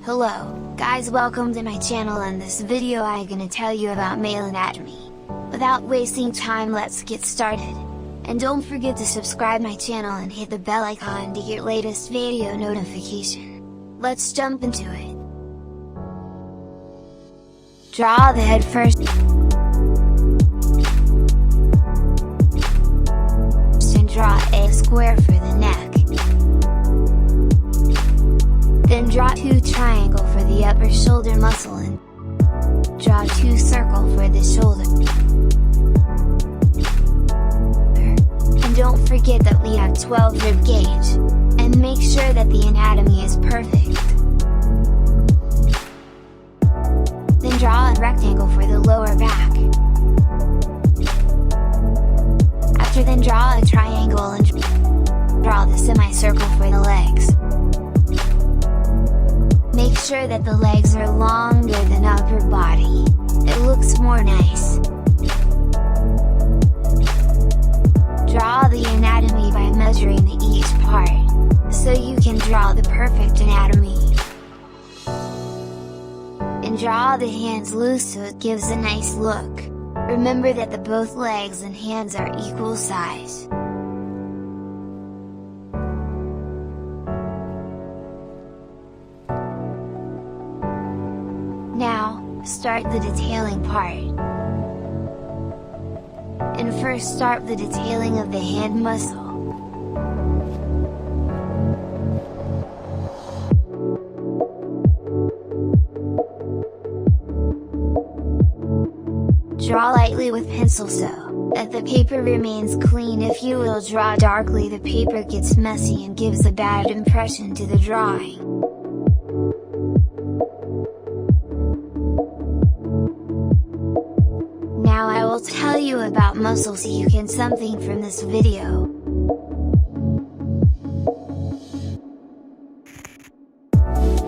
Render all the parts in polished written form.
Hello, guys, welcome to my channel. In this video I'm gonna tell you about male anatomy. Without wasting time, let's get started. And don't forget to subscribe my channel and hit the bell icon to get latest video notification. Let's jump into it. Draw the head first. And draw a square for the neck. Then draw 2 triangle for the upper shoulder muscle and draw 2 circle for the shoulder. And don't forget that we have 12 rib gauge, and make sure that the anatomy is perfect. Then draw a rectangle for the lower back. After then draw a triangle and draw the semicircle for the legs. Make sure that the legs are longer than upper body, it looks more nice. Draw the anatomy by measuring each part, so you can draw the perfect anatomy. And draw the hands loose so it gives a nice look. Remember that both legs and hands are equal size. Now, start the detailing part. And first start the detailing of the hand muscle. Draw lightly with pencil so that the paper remains clean. If you will draw darkly, the paper gets messy and gives a bad impression to the drawing. Now I will tell you about muscles you can something from this video.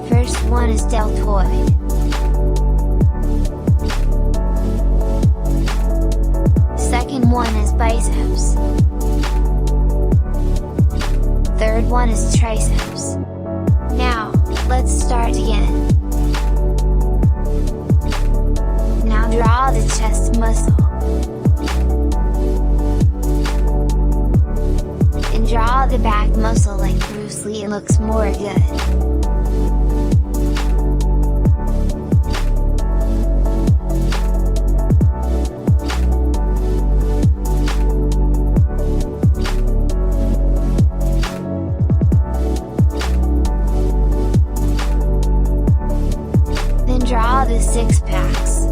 First one is deltoid. Second one is biceps. Third one is triceps. Now, let's start again. Now draw the chest muscle. And draw the back muscle like Bruce Lee, it looks more good. Then draw the 6 packs.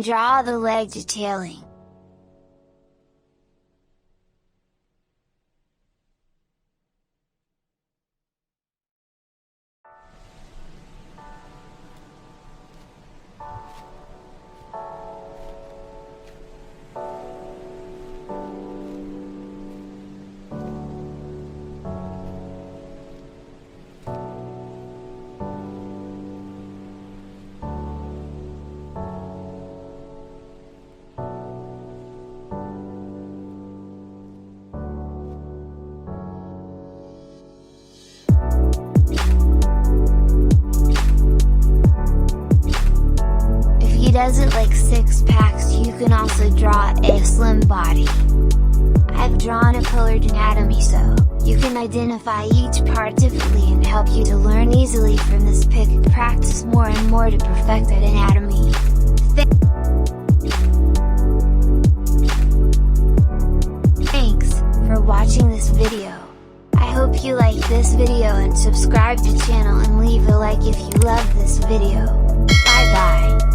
Draw the leg detailing. Doesn't like 6 packs, you can also draw a slim body. I've drawn a colored anatomy so you can identify each part differently and help you to learn easily from this pic. Practice more and more to perfect that anatomy. Thanks for watching this video. I hope you like this video and subscribe to the channel and leave a like if you love this video. Bye bye.